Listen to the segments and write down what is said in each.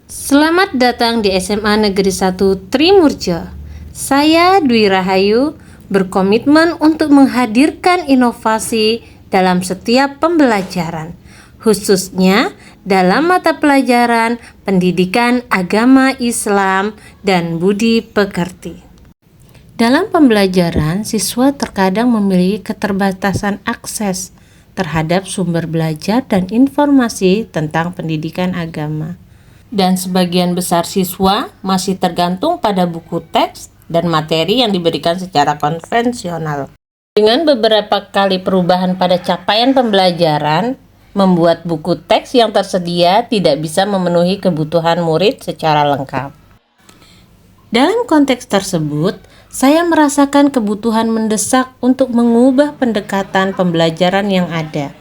Selamat datang di SMA Negeri 1 Trimurjo. Saya Dwi Rahayu berkomitmen untuk menghadirkan inovasi dalam setiap pembelajaran, khususnya dalam mata pelajaran pendidikan agama Islam dan budi pekerti. Dalam pembelajaran, siswa terkadang memiliki keterbatasan akses terhadap sumber belajar dan informasi tentang pendidikan agama. Dan sebagian besar siswa masih tergantung pada buku teks dan materi yang diberikan secara konvensional. Dengan beberapa kali perubahan pada capaian pembelajaran, membuat buku teks yang tersedia tidak bisa memenuhi kebutuhan murid secara lengkap. Dalam konteks tersebut, saya merasakan kebutuhan mendesak untuk mengubah pendekatan pembelajaran yang ada.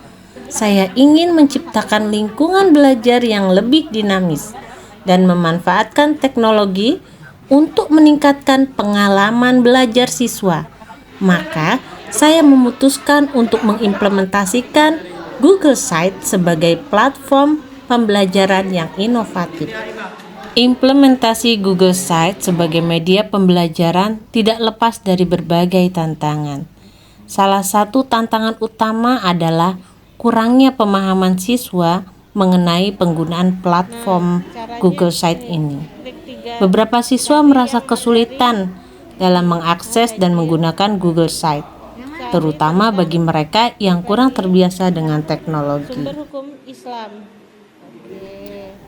Saya ingin menciptakan lingkungan belajar yang lebih dinamis dan memanfaatkan teknologi untuk meningkatkan pengalaman belajar siswa. Maka, saya memutuskan untuk mengimplementasikan Google Sites sebagai platform pembelajaran yang inovatif. Implementasi Google Sites sebagai media pembelajaran tidak lepas dari berbagai tantangan. Salah satu tantangan utama adalah kurangnya pemahaman siswa mengenai penggunaan platform Google Sites ini. Beberapa siswa merasa kesulitan dalam mengakses dan menggunakan Google Sites, terutama bagi mereka yang kurang terbiasa dengan teknologi.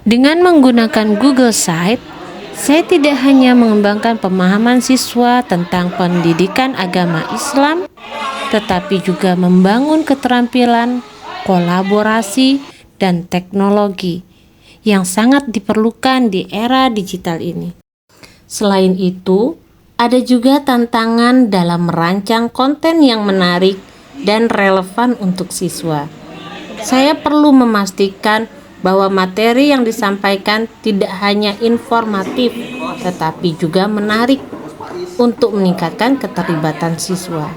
Dengan menggunakan Google Sites, saya tidak hanya mengembangkan pemahaman siswa tentang pendidikan agama Islam, tetapi juga membangun keterampilan, kolaborasi, dan teknologi yang sangat diperlukan di era digital ini. Selain itu, ada juga tantangan dalam merancang konten yang menarik dan relevan untuk siswa. Saya perlu memastikan bahwa materi yang disampaikan tidak hanya informatif, tetapi juga menarik untuk meningkatkan keterlibatan siswa.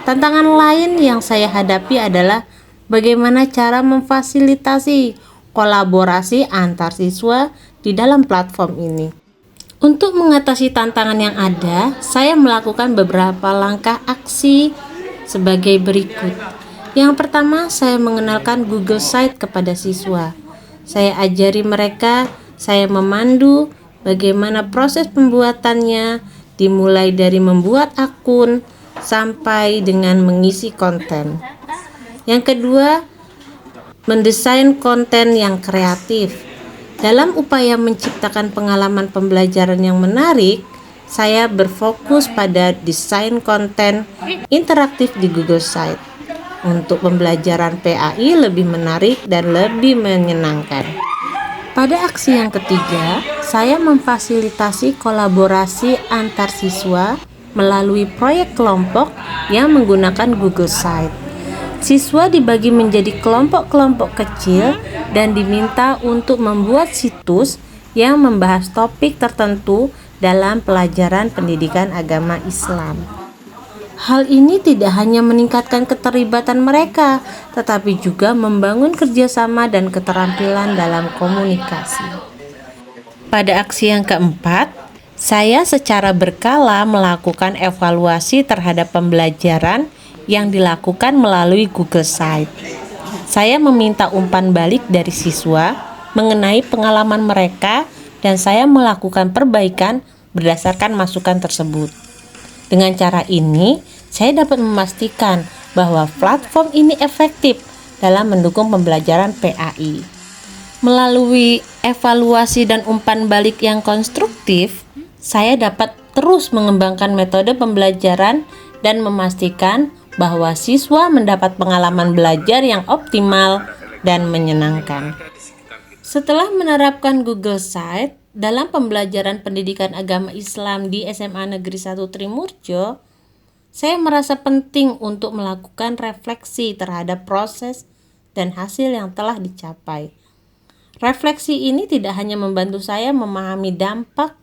Tantangan lain yang saya hadapi adalah bagaimana cara memfasilitasi kolaborasi antar siswa di dalam platform ini. Untuk mengatasi tantangan yang ada, saya melakukan beberapa langkah aksi sebagai berikut. Yang pertama, saya mengenalkan Google Sites kepada siswa. Saya ajari mereka, saya memandu bagaimana proses pembuatannya, dimulai dari membuat akun sampai dengan mengisi konten. Yang kedua, mendesain konten yang kreatif. Dalam upaya menciptakan pengalaman pembelajaran yang menarik, saya berfokus pada desain konten interaktif di Google Sites untuk pembelajaran PAI lebih menarik dan lebih menyenangkan. Pada aksi yang ketiga, saya memfasilitasi kolaborasi antar siswa melalui proyek kelompok yang menggunakan Google Sites. Siswa dibagi menjadi kelompok-kelompok kecil dan diminta untuk membuat situs yang membahas topik tertentu dalam pelajaran pendidikan agama Islam. Hal ini tidak hanya meningkatkan keterlibatan mereka, tetapi juga membangun kerjasama dan keterampilan dalam komunikasi. Pada aksi yang keempat, saya secara berkala melakukan evaluasi terhadap pembelajaran yang dilakukan melalui Google Sites. Saya meminta umpan balik dari siswa mengenai pengalaman mereka dan saya melakukan perbaikan berdasarkan masukan tersebut. Dengan cara ini, saya dapat memastikan bahwa platform ini efektif dalam mendukung pembelajaran PAI. Melalui evaluasi dan umpan balik yang konstruktif, saya dapat terus mengembangkan metode pembelajaran dan memastikan bahwa siswa mendapat pengalaman belajar yang optimal dan menyenangkan. Setelah menerapkan Google Sites dalam pembelajaran pendidikan agama Islam di SMA Negeri 1 Trimurjo, saya merasa penting untuk melakukan refleksi terhadap proses dan hasil yang telah dicapai. Refleksi ini tidak hanya membantu saya memahami dampak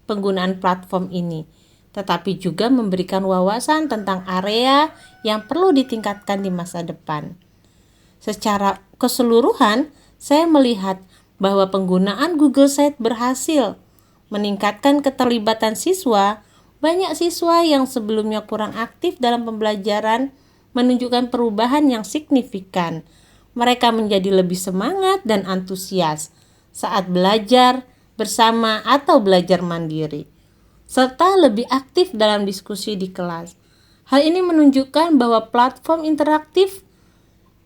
penggunaan platform ini, tetapi juga memberikan wawasan tentang area yang perlu ditingkatkan di masa depan. Secara keseluruhan, saya melihat bahwa penggunaan Google Sites berhasil meningkatkan keterlibatan siswa. Banyak siswa yang sebelumnya kurang aktif dalam pembelajaran menunjukkan perubahan yang signifikan. Mereka menjadi lebih semangat dan antusias saat belajar bersama atau belajar mandiri, serta lebih aktif dalam diskusi di kelas. Hal ini menunjukkan bahwa platform interaktif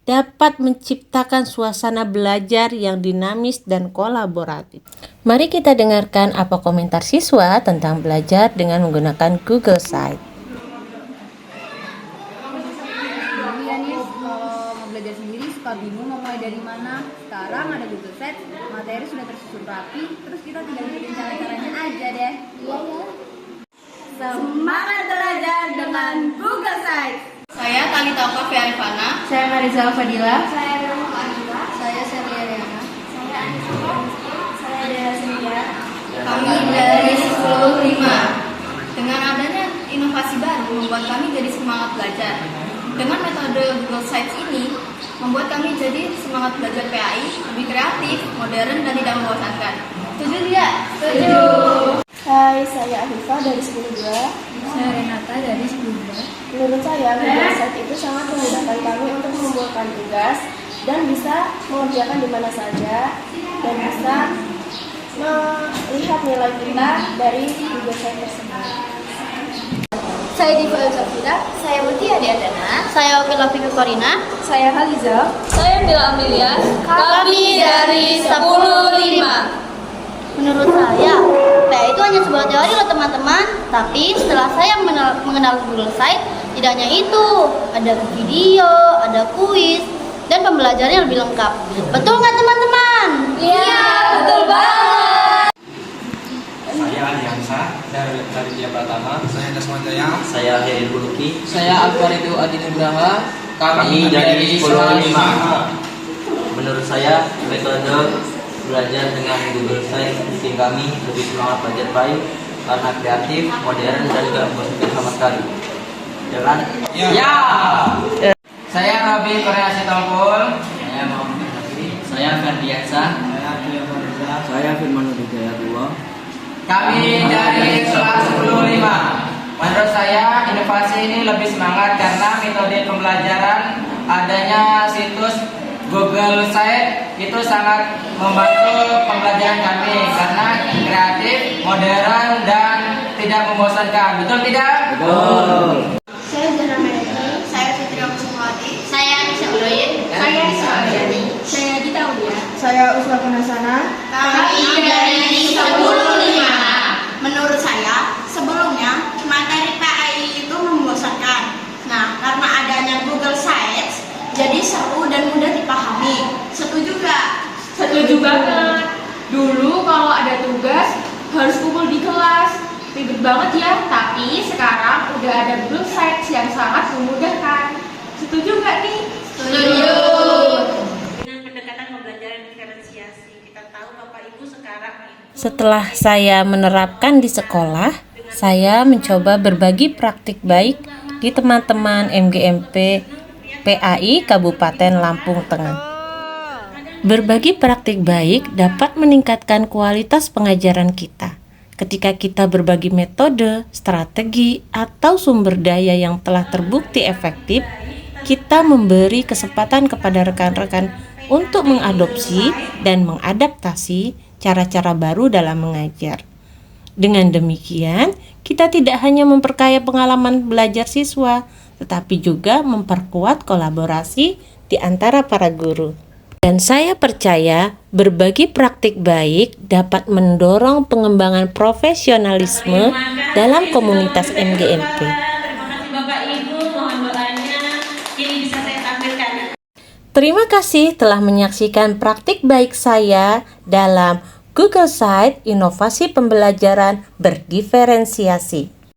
dapat menciptakan suasana belajar yang dinamis dan kolaboratif. Mari kita dengarkan apa komentar siswa tentang belajar dengan menggunakan Google Sites. Belajar sendiri suka bingung mau mulai dari mana. Sekarang ada Google Sites, materi sudah tersusun rapi, terus kita tinggal ikutin cara-caranya aja deh. Iya ya. Semangat belajar dengan Google Sites. Saya Talita Okafi Arifana. Saya Marizal Fadila. Saya Rama Anila. Saya Celia Riana. Saya Anissa. Saya Dea Cynthia. Kami dari 10.5. Dengan adanya inovasi baru membuat kami jadi semangat belajar. Dengan metode Google Sites ini membuat kami jadi semangat belajar PAI lebih kreatif, modern, dan tidak membosankan. Setuju tidak? Setuju. Hai, saya Afifa dari 10.2. Saya Renata dari 10.2. Menurut saya, Google Sites itu sangat memudahkan kami untuk mengumpulkan tugas dan bisa mengerjakan di mana saja dan bisa melihat nilai kita dari Google Sites tersebut. Saya Diva Zafira. Saya Mutia Diadana. Saya Opila Fikri Korina. Saya Haliza. Saya Mila Amelia. Kami dari 10.5. Menurut saya, PA itu hanya sebuah teori loh teman-teman. Tapi setelah saya mengenal Google Sites, tidak hanya itu, ada video, ada kuis, dan pembelajarannya lebih lengkap. Betul nggak teman-teman? Iya, betul banget. Saya Aliansa dari Dia Pratama. Saya Dasman Jaya. Saya Heri Buluki. Saya Alfarido Adi Nugraha. Kami dari 10.5. Menurut saya, metode belajar dengan Google Sites bikin kami lebih semangat belajar baik karena kreatif, modern, dan juga membosankan sama sekali. Ya kan? Ya. Saya Rabi Korea Sitompul. Saya Muhammad Nafi. Saya Ferdiansa. Saya Firman Wijaya 2. Kami dari kelas 10.5. Menurut saya inovasi ini lebih semangat karena metode pembelajaran adanya situs Google Sites itu sangat membantu pembelajaran kami karena kreatif, modern, dan tidak membosankan. Betul tidak? Betul. Saya Zahra Mereti. Saya Fitri Kusumawati. Saya Aisyah Uloyin. Saya Ismail. Saya Gita Ulia. Saya Usma Kunasana. Kami dari 10.5. Menurut saya, sebelumnya materi PAI itu membosankan. Nah, karena adanya Google Sites, jadi seru dan mudah dipahami. Setuju gak? Setuju banget. Dulu kalau ada tugas harus kumpul di kelas, ribet banget ya. Tapi sekarang udah ada Google Sites yang sangat memudahkan. Setuju nggak nih? Setuju. Dengan pendekatan pembelajaran diferensiasi, kita tahu Bapak Ibu sekarang. Setelah saya menerapkan di sekolah, saya mencoba berbagi praktik baik di teman-teman MGMP PAI Kabupaten Lampung Tengah. Berbagi praktik baik dapat meningkatkan kualitas pengajaran kita. Ketika kita berbagi metode, strategi, atau sumber daya yang telah terbukti efektif, kita memberi kesempatan kepada rekan-rekan untuk mengadopsi dan mengadaptasi cara-cara baru dalam mengajar. Dengan demikian, kita tidak hanya memperkaya pengalaman belajar siswa, tetapi juga memperkuat kolaborasi di antara para guru. Dan saya percaya berbagi praktik baik dapat mendorong pengembangan profesionalisme dalam komunitas MGMP. Terima kasih telah menyaksikan praktik baik saya dalam Google Sites Inovasi Pembelajaran Berdiferensiasi.